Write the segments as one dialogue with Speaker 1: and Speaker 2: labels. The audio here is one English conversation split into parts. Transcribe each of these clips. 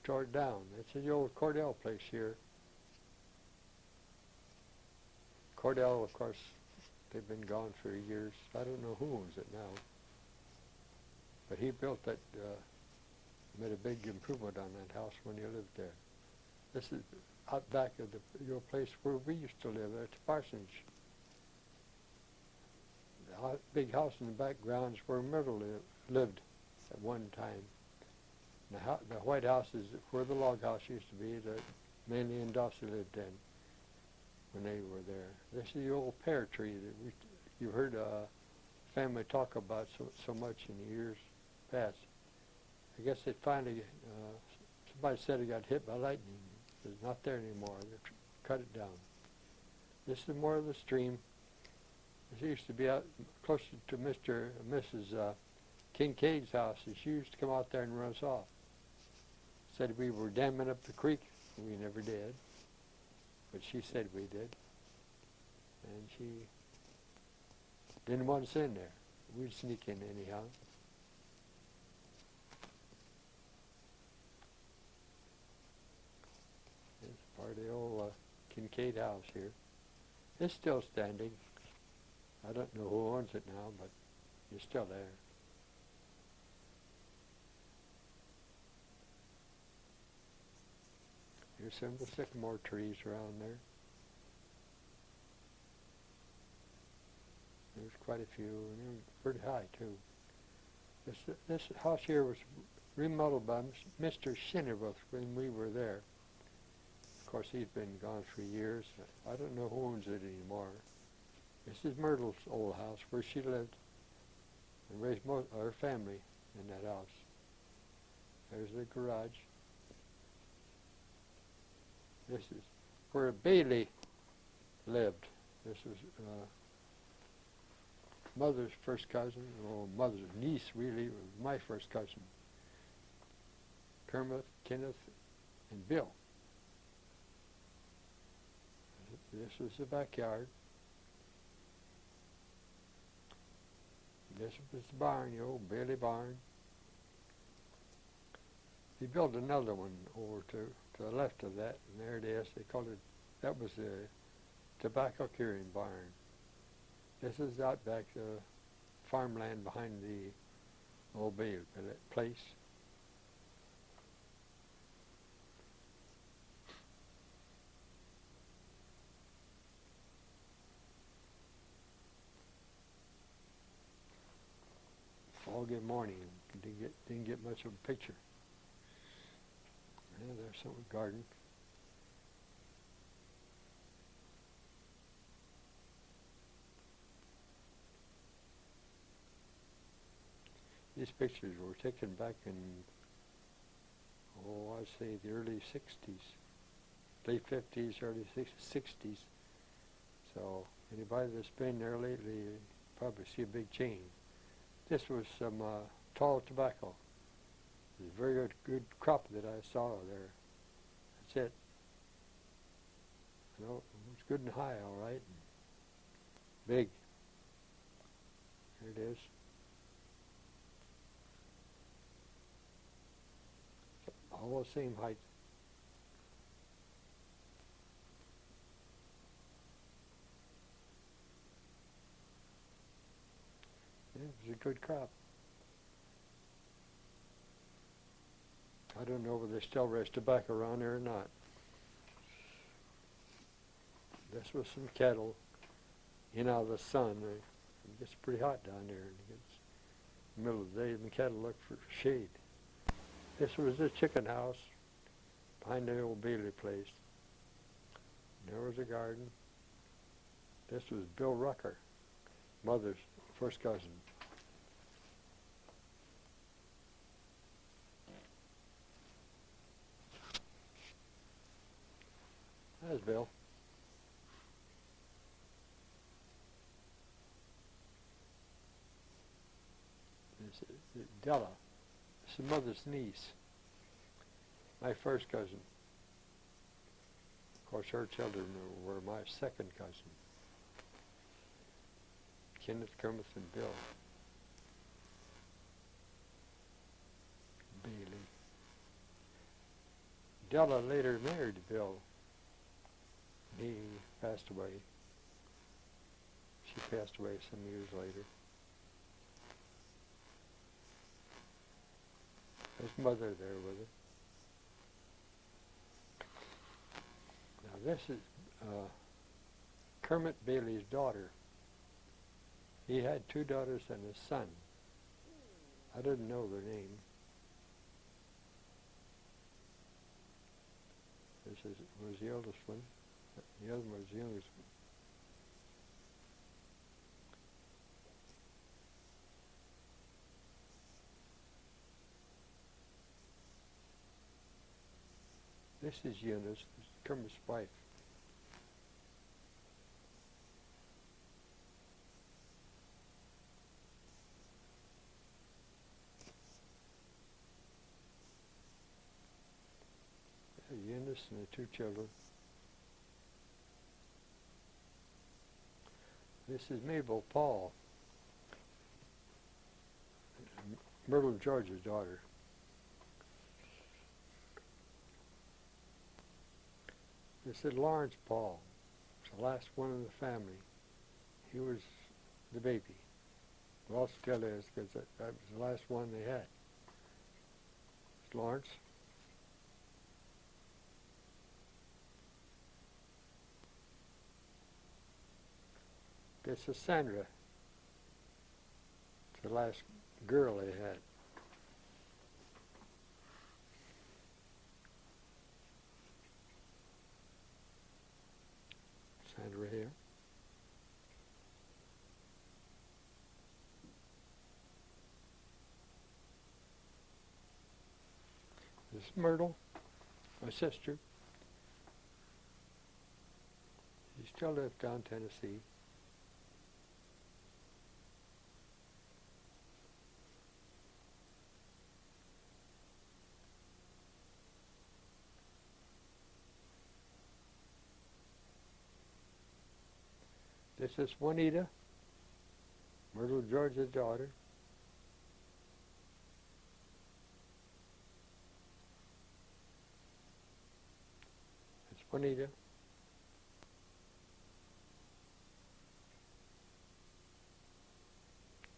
Speaker 1: tore it down. It's the old Cordell place here. Cordell, of course, they've been gone for years. I don't know who owns it now. But he built that, made a big improvement on that house when he lived there. This is out back of your place where we used to live, at the parsonage. The big house in the background is where Myrtle lived at one time. The White House is where the log house used to be that Manley and Dawson lived in when they were there. This is the old pear tree that you heard a family talk about so much in the years past. I guess it finally, somebody said it got hit by lightning. It's not there anymore. They cut it down. This is more of the stream. This used to be out closer to Mr. and Mrs. Kincaid's house. She used to come out there and run us off. Said we were damming up the creek. We never did. But she said we did. And she didn't want us in there. We'd sneak in anyhow. It's part of the old Kincaid house here. It's still standing. I don't know who owns it now, but it's still there. Here's some of the sycamore trees around there. There's quite a few, and they're pretty high too. This house here was remodeled by Mr. Shinnerworth when we were there. Of course, he's been gone for years. I don't know who owns it anymore. This is Myrtle's old house where she lived and raised her family in that house. There's the garage. This is where Bailey lived. This was mother's first cousin, or mother's niece really, was my first cousin. Kermit, Kenneth, and Bill. This was the backyard. This was the barn, the old Bailey barn. He built another one over to the left of that, and there it is. They called it, that was the tobacco curing barn. This is out back the farmland behind the old Bailey place. Foggy morning, didn't get much of a picture. Yeah, there's some garden. These pictures were taken back in, I'd say the early 60s, late 50s, early 60s. So anybody that's been there lately probably see a big change. This was some tall tobacco. It was a very good crop that I saw there. That's it. You know, it was good and high, all right. And big. Here it is. All the same height. Yeah, it was a good crop. I don't know whether they still raise tobacco around there or not. This was some cattle in out of the sun. It gets pretty hot down there. It gets middle of the day, and the cattle look for shade. This was the chicken house behind the old Bailey place. There was a garden. This was Bill Rucker, mother's first cousin. There's Bill. This is Della. This is mother's niece. My first cousin. Of course, her children were my second cousin. Kenneth, Kermit, and Bill. Bailey. Della later married Bill. He passed away. She passed away some years later. His mother there with her. Now this is Kermit Bailey's daughter. He had 2 daughters and a son. I didn't know their name. This was the eldest one. The other one was the youngest one. This is Eunice, Kermit's wife. Eunice and the 2 children. This is Mabel Paul, Myrtle George's daughter. This is Lawrence Paul. It's the last one in the family. He was the baby. Well, still is, because that was the last one they had. It's Lawrence. This is Sandra. It's the last girl they had. Sandra here. This is Myrtle, my sister. She still lives down Tennessee. This is Juanita, Myrtle George's daughter. It's Juanita.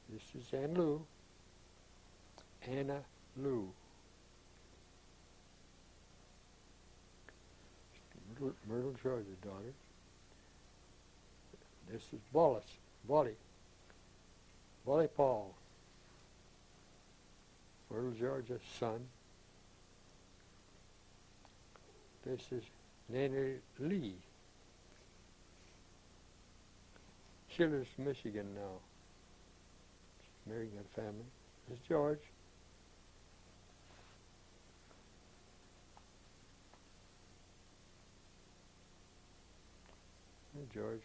Speaker 1: This is Anna Lou. Myrtle George's daughter. This is Wally Paul, Myrtle George's son. This is Nanny Lee. She lives in Michigan now. She's married and got a family. This is George. And George.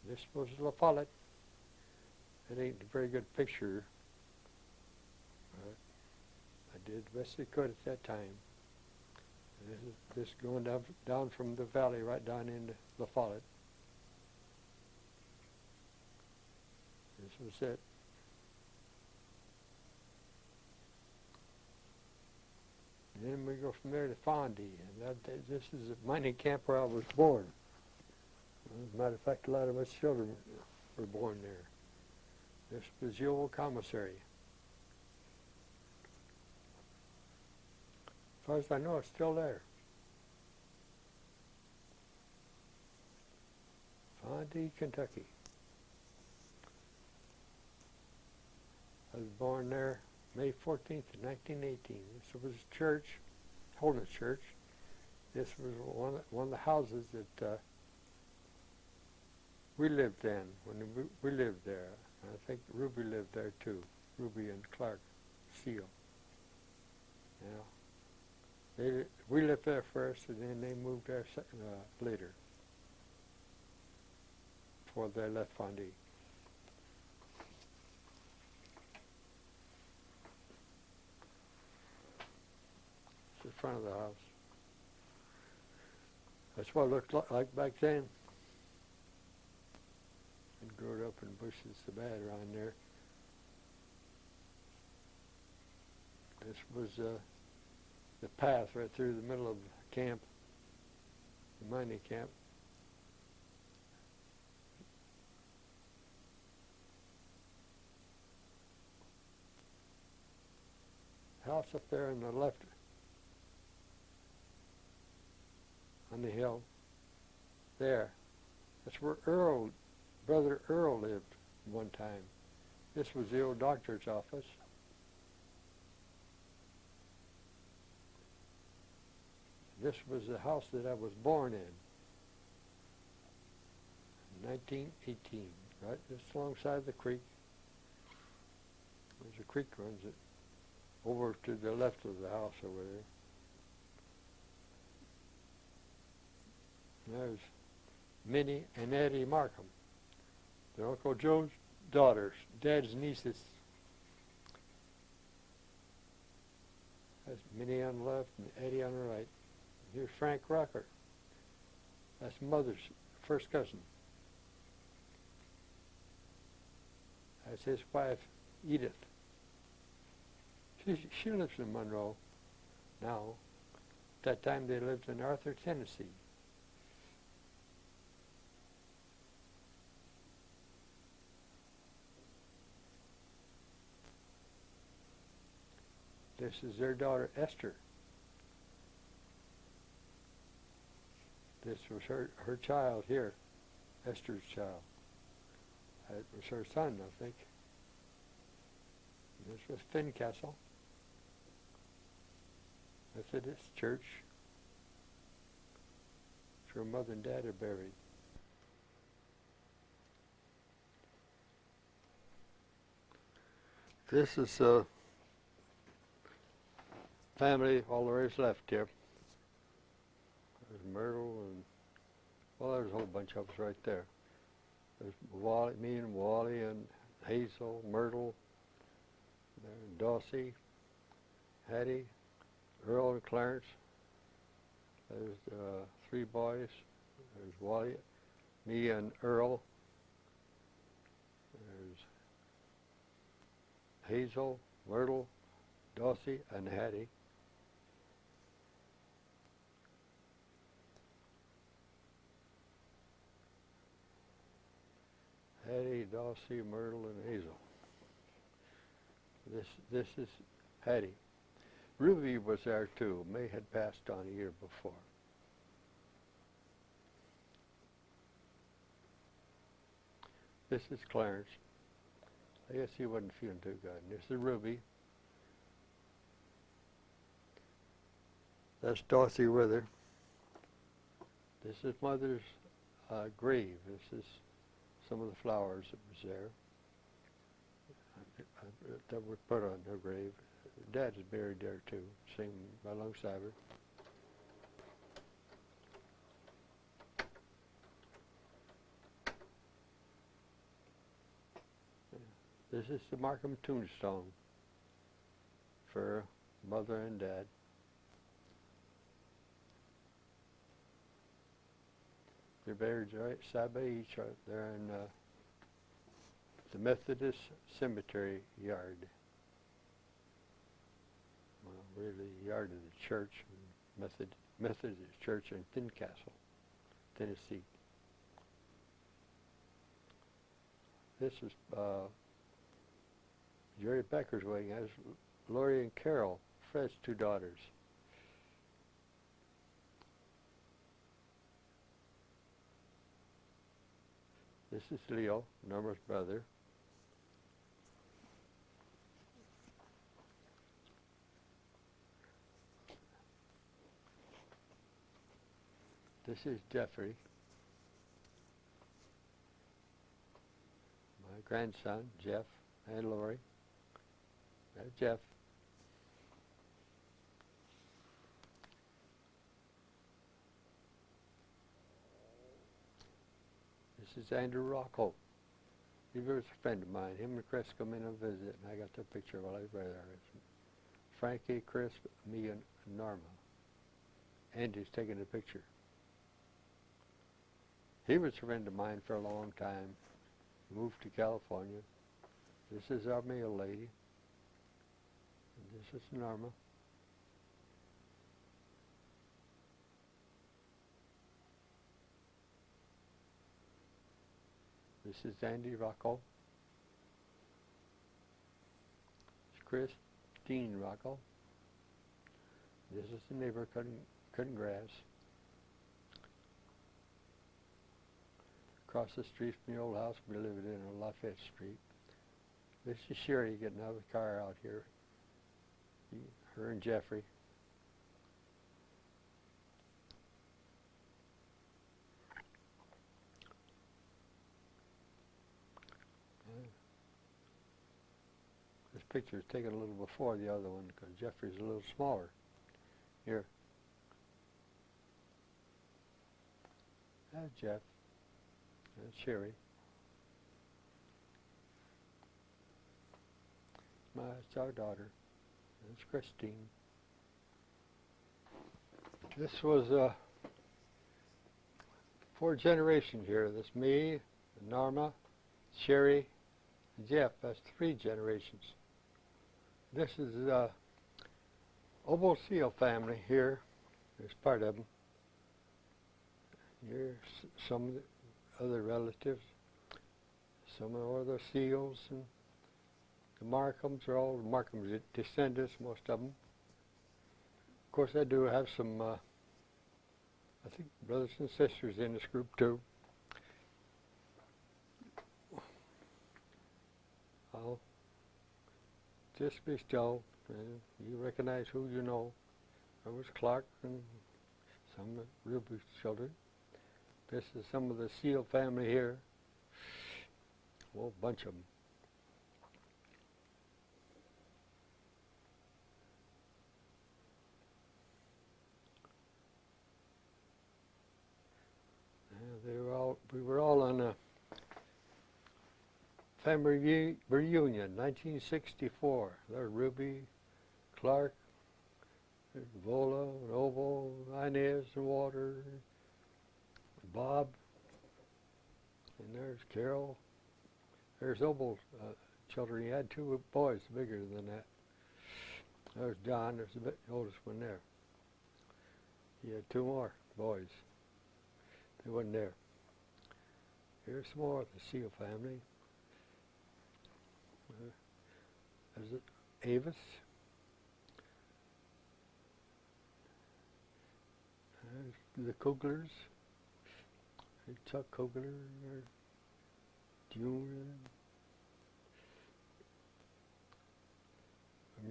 Speaker 1: This was La Follette. It ain't a very good picture, but I did the best I could at that time. This is going down from the valley right down into La Follette. This was it. And then we go from there to Fondy, and this is the mining camp where I was born. As a matter of fact, a lot of us children were born there. This was the old commissary. As far as I know, it's still there. Fondy, Kentucky. I was born there May 14th, 1918. This was a church, Holiness Church. This was one of the houses that we lived in when we lived there. I think Ruby lived there too. Ruby and Clark Seal. Yeah. We lived there first, and then they moved there later, before they left Fondy. It's the front of the house. That's what it looked like back then. And growed up in bushes so bad around there. This was the path right through the middle of camp, the mining camp. House up there on the left, on the hill, there. That's where Brother Earl lived one time. This was the old doctor's office. This was the house that I was born in 1918, right just alongside the creek. There's a creek runs it over to the left of the house over there. And there's Minnie and Eddie Markham. They're Uncle Joe's daughters, Dad's nieces. That's Minnie on the left and Eddie on the right. Here's Frank Rocker. That's Mother's first cousin. That's his wife, Edith. She lives in Monroe now. At that time they lived in Arthur, Tennessee. This is their daughter, Esther. This was her child here, Esther's child. That was her son, I think. This was Fincastle Methodist Church. It's where Mother and Dad are buried. This is family, all there is left here. There's Myrtle and, well, there's a whole bunch of us right there. There's Wally, me and Wally and Hazel, Myrtle, Dawsey, Hattie, Earl and Clarence. There's 3 boys. There's Wally, me and Earl. There's Hazel, Myrtle, Dawsey, and Hattie. Hattie, Dawsey, Myrtle, and Hazel. This is Hattie. Ruby was there too. May had passed on a year before. This is Clarence. I guess he wasn't feeling too good. And this is Ruby. That's Dawsey with her. This is Mother's grave. This is some of the flowers that was there that were put on her grave. Dad is buried there too, same alongside her. This is the Markham tombstone for Mother and Dad. They're buried right side by each other. They're in the Methodist Cemetery yard. Well, really the yard of the church, Methodist Church in Fincastle, Tennessee. This is Jerry Becker's wedding. That's Lori and Carol, Fred's 2 daughters. This is Leo, Norma's brother. This is Jeffrey, my grandson, Jeff, and Lori. There's Jeff. This is Andrew Rocco. He was a friend of mine. Him and Chris come in and visit, and I got the picture while I was there. It's Frankie, Chris, me, and Norma. Andy's taking the picture. He was a friend of mine for a long time. moved to California. This is our mail lady. And this is Norma. This is Andy Rocco. It's Christine Rocco. This is the neighbor cutting grass. Across the street from the old house we lived in on Lafayette Street. This is Sherry getting out of the car out here. Her and Jeffrey. This picture is taken a little before the other one because Jeffrey's a little smaller. Here. That's Jeff. That's Sherry. That's our daughter. That's Christine. This was 4 generations here. That's me, Norma, Sherry, and Jeff. That's 3 generations. This is the Obo Seal family here. There's part of them. Here's some of the other relatives. Some of the Seals and the Markhams are all Markhams descendants, most of them. Of course, I do have some, I think, brothers and sisters in this group too. I'll just be still. You recognize who you know. There was Clark and some of Ruby's children. This is some of the Seal family here. A whole bunch of them. We were all on a family reunion, 1964. There's Ruby, Clark, Vola, and Obo, Inez, and Walter, and Bob, and there's Carol. There's Obo's children. He had 2 boys bigger than that. There's John. There's the oldest one there. He had 2 more boys. They wasn't there. Here's some more of the Seal family. There's Avis. There's the Kuglers. There's Chuck Kugler. There's June.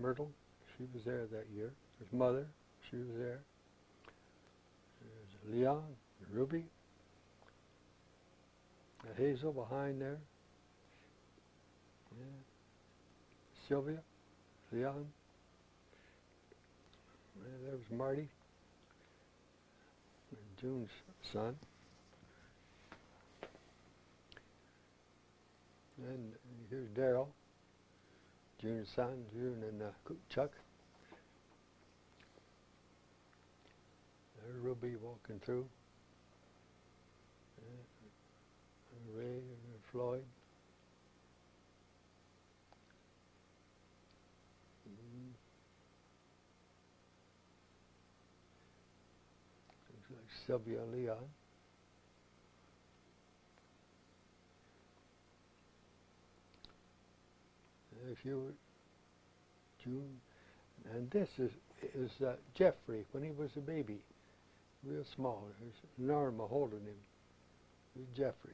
Speaker 1: Myrtle. She was there that year. There's Mother. She was there. There's Leon. Ruby. Hazel behind there. Yeah. Sylvia. Leon. And there was Marty. And June's son. And here's Daryl. June's son. June and Chuck. There's Ruby walking through. Ray and Floyd. Looks like Sylvia and Leon. If you were June, and this is Jeffrey when he was a baby, real small. There's Norma holding him. This is Jeffrey.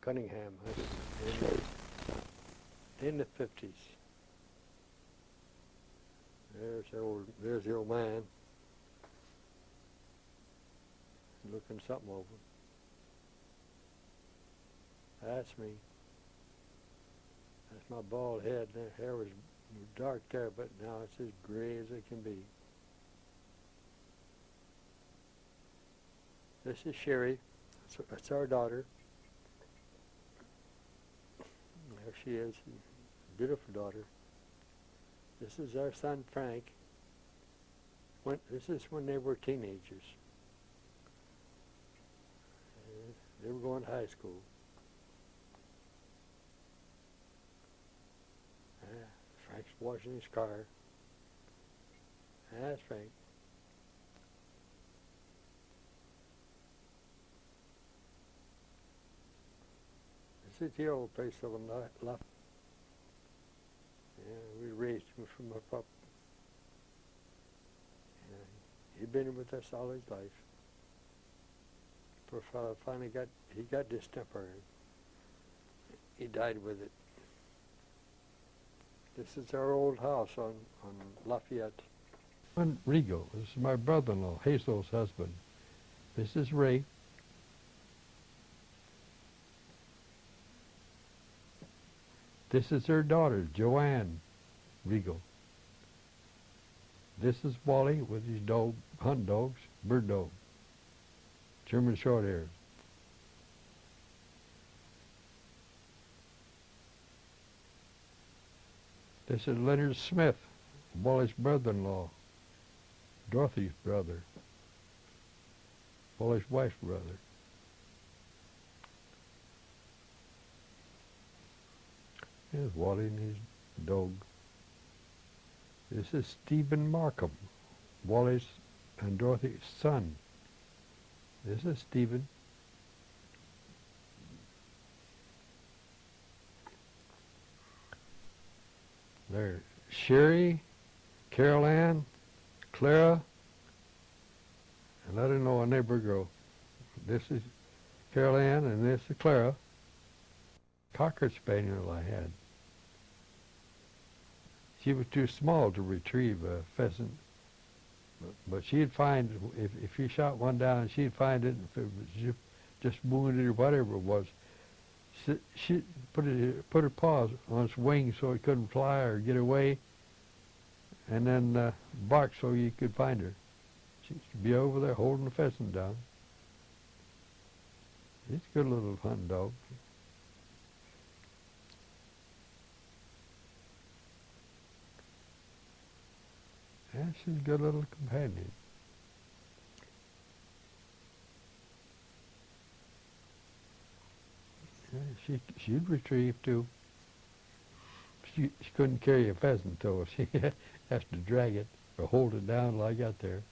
Speaker 1: Cunningham, in the 50s. There's the old man looking something over. That's me. That's my bald head. The hair was dark there, but now it's as gray as it can be. This is Sherry. That's our daughter. There she is, beautiful daughter. This is our son Frank. This is when they were teenagers. They were going to high school. Frank's washing his car. That's Frank. This is the old place on the left. Yeah, we raised him from a pup. Yeah, he'd been with us all his life. Poor fellow finally got distemper. He died with it. This is our old house on Lafayette. And Rigo, this is my brother-in-law, Hazel's husband. This is Ray. This is her daughter, Joanne Rigo. This is Wally with his dog, hunt dogs, bird dog, German short hairs. This is Leonard Smith, Wally's brother-in-law, Dorothy's brother, Wally's wife's brother. Here's Wally and his dog. This is Stephen Markham, Wally's and Dorothy's son. This is Stephen. There's Sherry, Carol Ann, Clara, and I don't know a neighbor girl. This is Carol Ann and this is Clara. Cocker spaniel I had. She was too small to retrieve a pheasant, but she'd find, if you shot one down, she'd find it. If it was just wounded or whatever it was, she'd put her paws on its wings so it couldn't fly or get away, and then bark so you could find her. She'd be over there holding the pheasant down. She's a good little hunting dog. Yeah, she's a good little companion. Yeah, she'd retrieve too. She couldn't carry a pheasant though. She has to drag it or hold it down till I got there.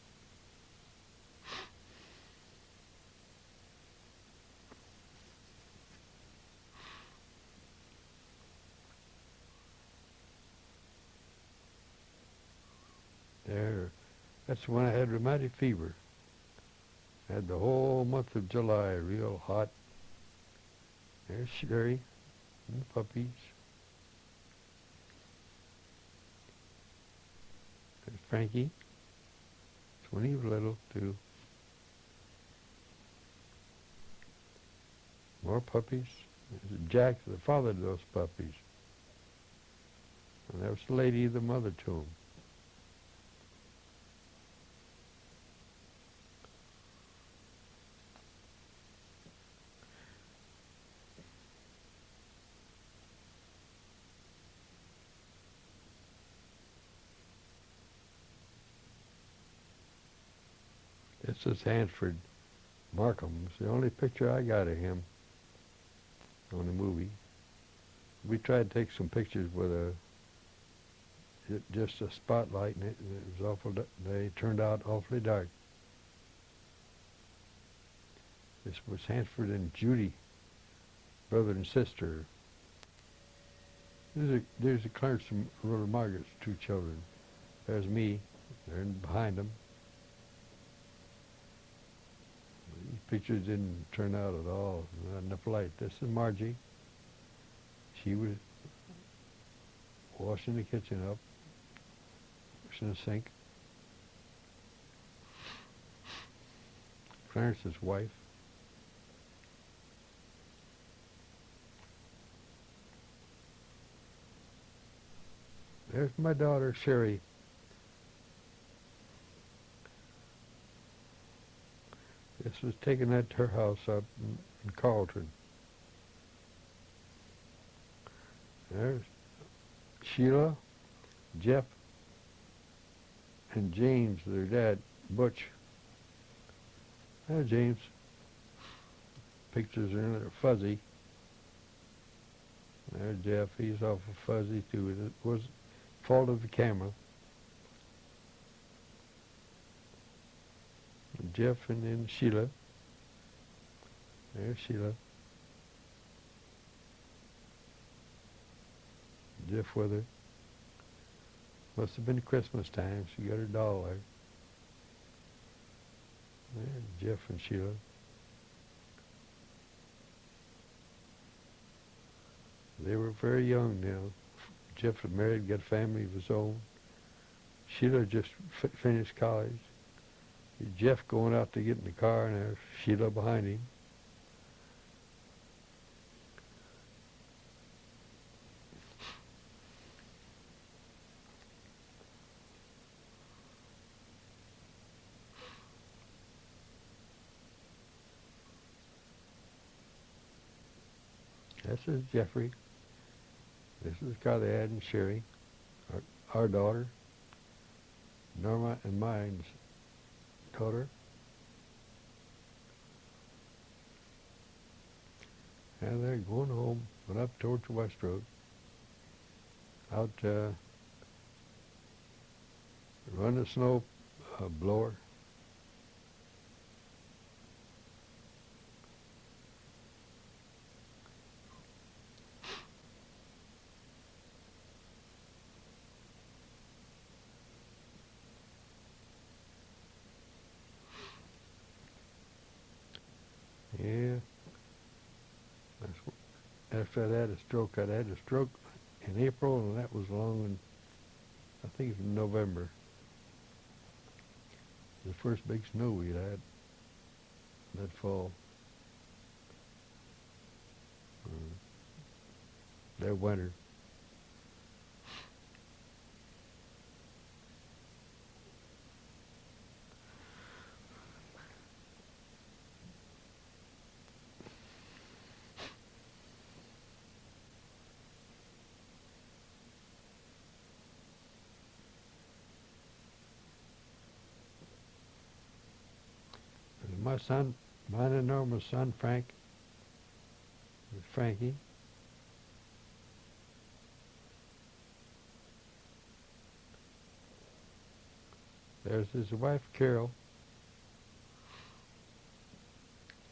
Speaker 1: There, that's when I had rheumatic fever. I had the whole month of July real hot. There's Sherry and the puppies. There's Frankie. That's when he was little too. More puppies. There's Jack, the father of those puppies. And that was the lady, the mother to him. This is Hansford Markham. It's the only picture I got of him on the movie. We tried to take some pictures with just a spotlight, and it was awful. They turned out awfully dark. This was Hansford and Judy, brother and sister. There's a Clarence and Rhoda Margaret's two children. There's me. They're behind them. These pictures didn't turn out at all. Not enough light. This is Margie. She was washing the kitchen up, washing the sink. Clarence's wife. There's my daughter, Sherry. This was taken at her house up in Carlton. There's Sheila, Jeff, and James, their dad, Butch. There's James. Pictures are in there fuzzy. There's Jeff. He's awful fuzzy too. It was fault of the camera. Jeff and then Sheila. There's Sheila. Jeff with her. Must have been Christmas time. She got her doll there. There's Jeff and Sheila. They were very young now. Jeff was married, got a family of his own. Sheila just finished college. Jeff going out to get in the car, and there's Sheila behind him. This is Jeffrey. This is the car they had in Sherry, our daughter, Norma and mine's daughter. And they're going home, went up towards the West Road, out run the snow blower. Yeah. After I had a stroke, I'd had a stroke in April, and that was along in, I think it was November. The first big snow we'd had that fall. That winter. My son, mine and Norma's son, Frankie. There's his wife, Carol.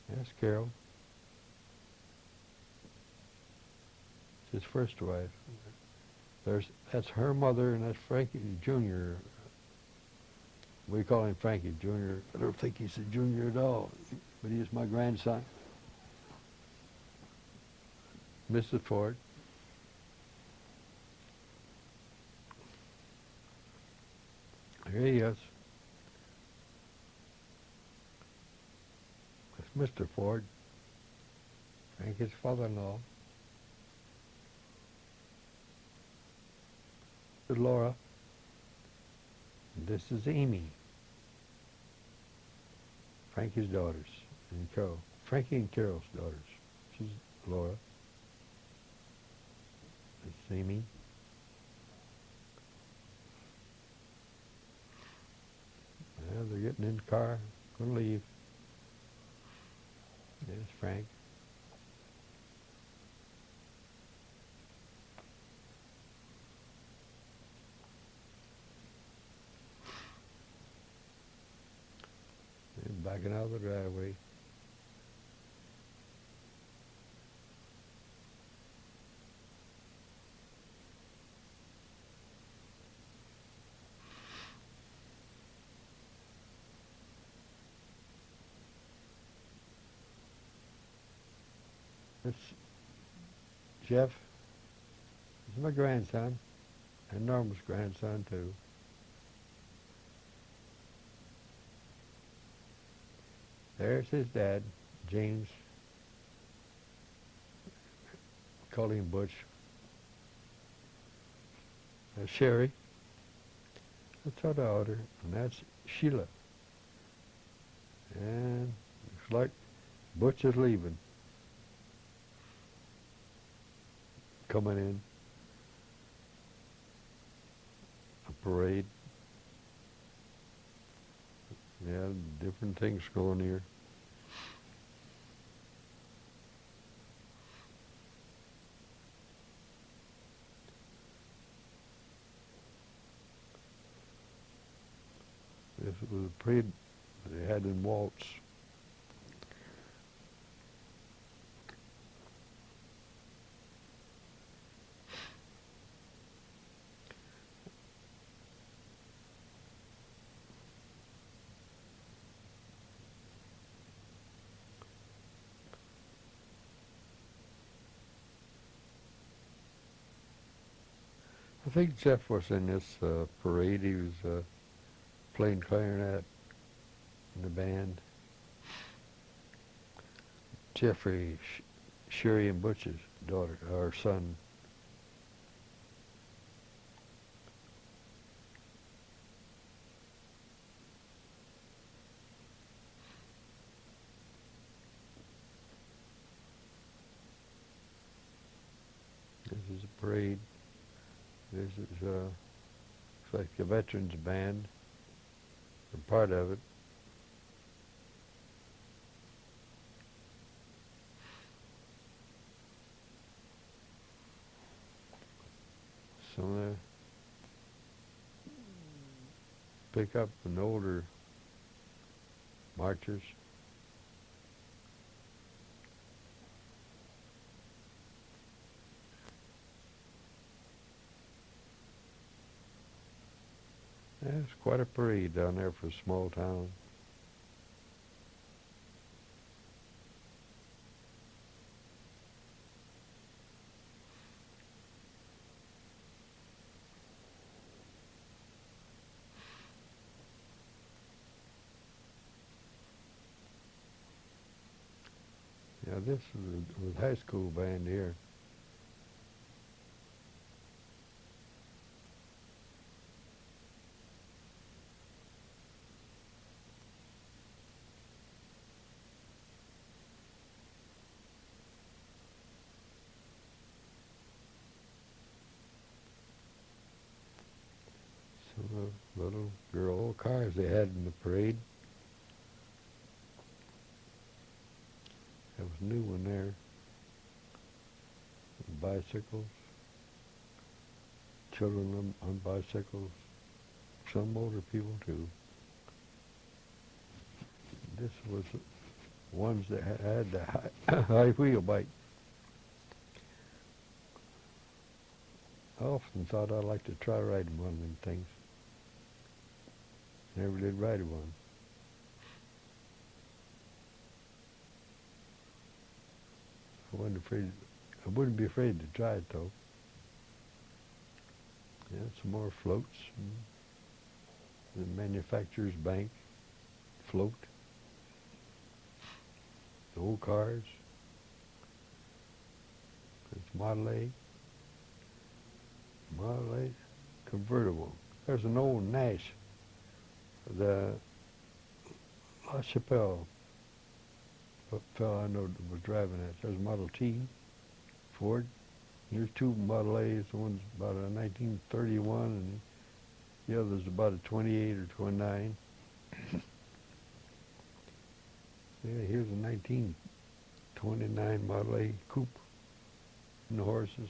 Speaker 1: That's Carol. It's his first wife. That's her mother, and that's Frankie Jr. We call him Frankie Jr. I don't think he's a junior at all, but he is my grandson. Mrs. Ford. Here he is. That's Mr. Ford, Frankie's father-in-law. This is Laura. And this is Amy, Frankie's daughters, and Carol. Frankie and Carol's daughters. She's Laura. That's Amy. Yeah, they're getting in the car, going to leave. There's Frank. And backing out of the driveway. That's Jeff. This is my grandson, and Norma's grandson too. There's his dad, James. Call him Butch. That's Sherry. That's our daughter, and that's Sheila. And looks like Butch is leaving. Coming in. A parade. Yeah, different things going here. This was a parade they had in Waltz. I think Jeff was in this parade. He was playing clarinet in the band. Jeffrey, Sherry and Butch's daughter, or son. This is a parade. This is it's like a veterans band, or part of it. Some of the pick up an older marchers. Yeah, it's quite a parade down there for a small town. Yeah, this was high school band here. Some of the little girl cars they had in the parade. There was a new one there. Bicycles. Children on bicycles. Some older people too. This was ones that had the high wheel bike. I often thought I'd like to try riding one of them things. Never did ride one. I wouldn't be afraid to try it though. Yeah, some more floats. The manufacturer's bank float. The old cars. It's Model A. Model A convertible. There's an old Nash. The La Chapelle fellow I know that was driving it. There's Model T, Ford. Here's two Model A's. The one's about a 1931 and the other's about a 28 or 29. Yeah, here's a 1929 Model A coupe and the horses.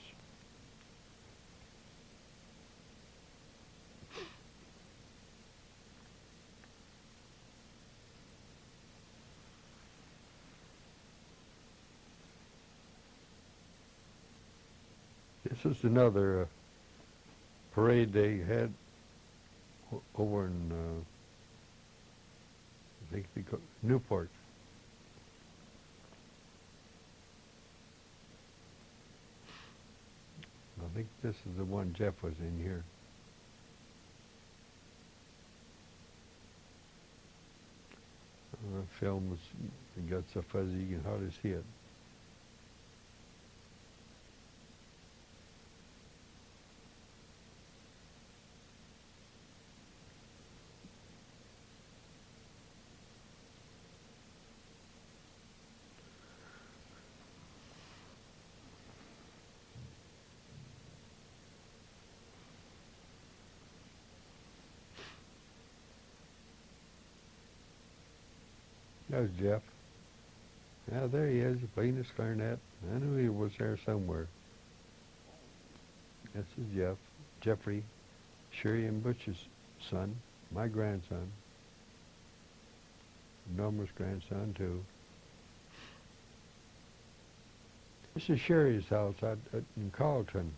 Speaker 1: This is another parade they had over in, I think they call Newport. I think this is the one Jeff was in here. The film was, it got so fuzzy you can hardly see it. That was Jeff. Yeah, there he is, playing his clarinet. I knew he was there somewhere. This is Jeff. Jeffrey, Sherry and Butch's son, my grandson. Norma's grandson too. This is Sherry's house in Carlton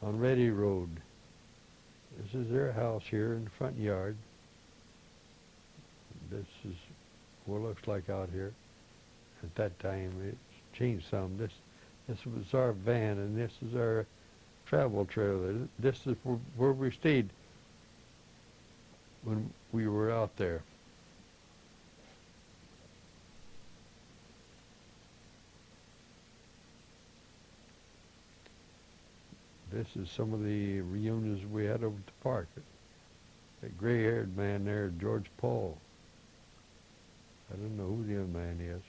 Speaker 1: on Ready Road. This is their house here in the front yard. This is what it looks like out here. At that time, it's changed some. This was our van, and this is our travel trailer. This is where we stayed when we were out there. This is some of the reunions we had over at the park. That gray-haired man there, George Paul. I don't know who the other man is.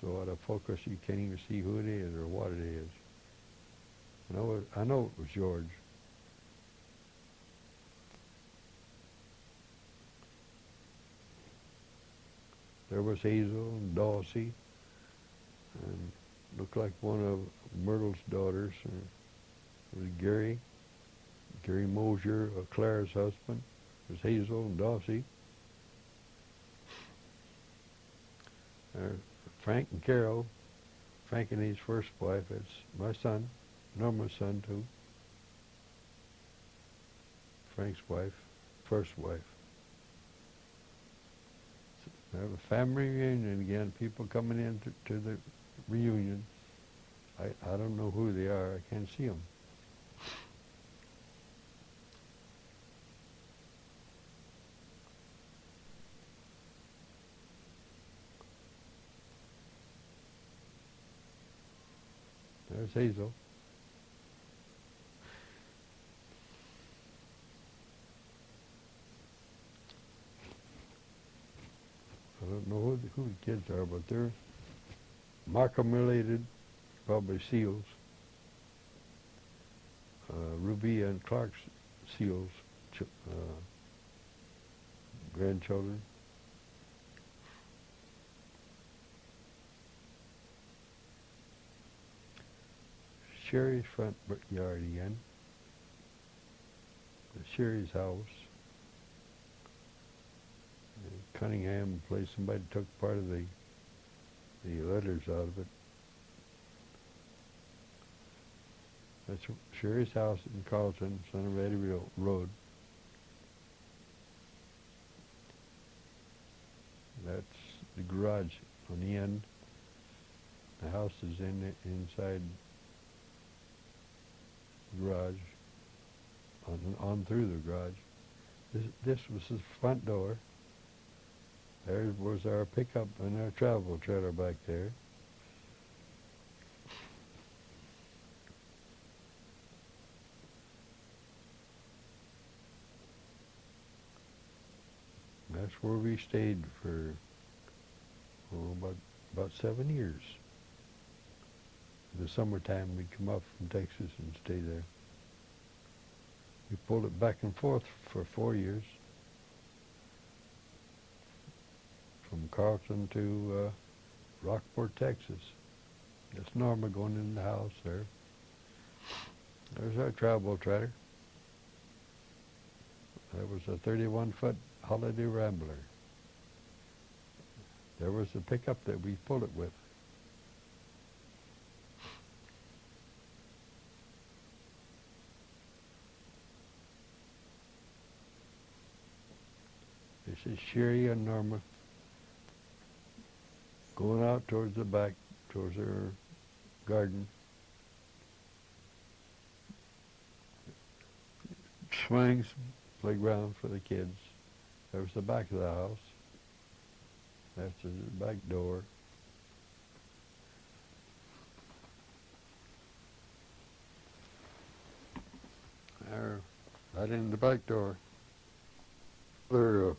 Speaker 1: So out of focus, you can't even see who it is or what it is. I know it was George. There was Hazel and Dawsey, and looked like one of Myrtle's daughters. It was Gary Mosier, Clara's husband. It was Hazel and Dawsey. Frank and Carol. Frank and his first wife. It's my son, Norma's son too. Frank's wife, first wife. We have a family reunion again. People coming in to the reunion. I don't know who they are. I can't see them. There's Hazel. I don't know who the kids are, but they're Markham related, probably Seals. Ruby and Clark's Seals, grandchildren. Sherry's front yard again. Sherry's house. Cunningham place, somebody took part of the letters out of it. That's Sherry's house in Carlton, Son of Eddie Road. That's the garage on the end. The house is inside the garage, on through the garage. This was the front door. There was our pickup and our travel trailer back there. That's where we stayed for about 7 years. In the summertime, we'd come up from Texas and stay there. We pulled it back and forth for 4 years. From Carlton to Rockport, Texas. That's Norma going in the house there. There's our travel trailer. That was a 31-foot Holiday Rambler. There was the pickup that we pulled it with. This is Sherry and Norma going out towards the back, towards their garden. Swings, playground for the kids. There's the back of the house. That's the back door. There, right in the back door. Another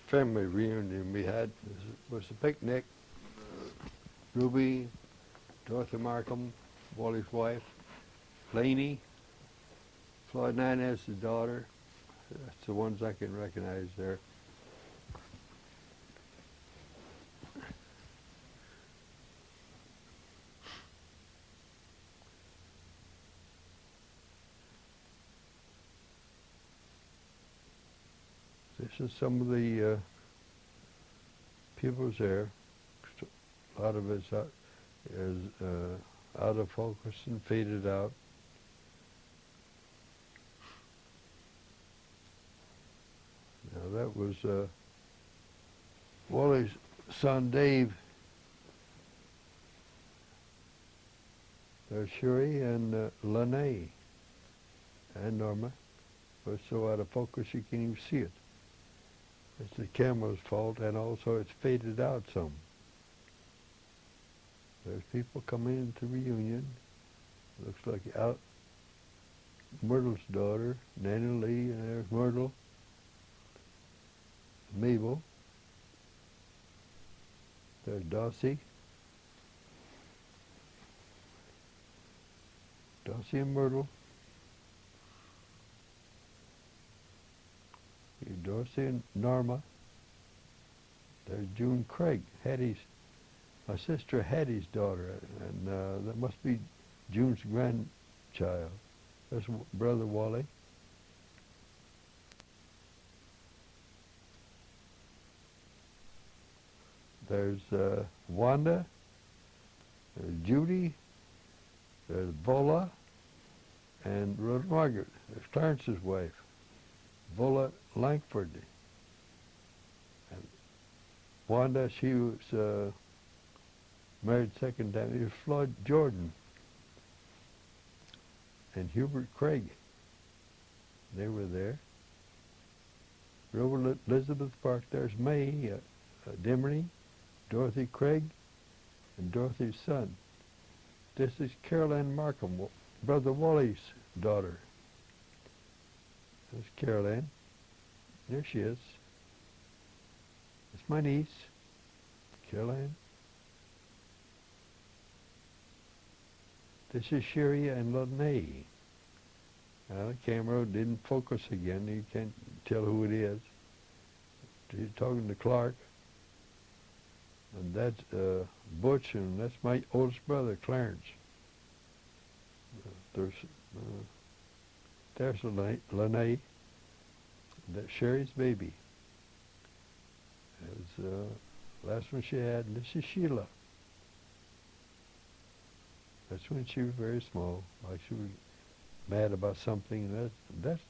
Speaker 1: family reunion we had was a picnic. Ruby, Dorothy Markham, Wally's wife, Laney, Floyd Nanez's daughter. That's the ones I can recognize there. since some of the pupils there, a lot of it's is out of focus and faded out. Now that was Wally's son Dave. There's Sherry and Lene and Norma. But it's so out of focus you can't even see it. It's the camera's fault, and also it's faded out some. There's people coming into reunion. Looks like Myrtle's daughter, Nana Lee, and there's Myrtle, Mabel. There's Dossie. Dossie and Myrtle. Dorsey and Norma. There's June Craig, my sister Hattie's daughter, and that must be June's grandchild. There's Brother Wally. There's Wanda. There's Judy. There's Vola. And Rhoda Margaret. There's Clarence's wife, Vola Langford. And Wanda, she was married second time. It was Floyd Jordan and Hubert Craig. They were there. Over Elizabeth Park, there's May Demery, Dorothy Craig, and Dorothy's son. This is Carol Ann Markham, Brother Wally's daughter. There's Carol Ann. There she is. It's my niece, Carol Ann. This is Sherry and Lene. Now the camera didn't focus again. You can't tell who it is. She's talking to Clark. And that's Butch, and that's my oldest brother, Clarence. There's Lene. That's Sherry's baby. That was the last one she had. And this is Sheila. That's when she was very small, like she was mad about something. That's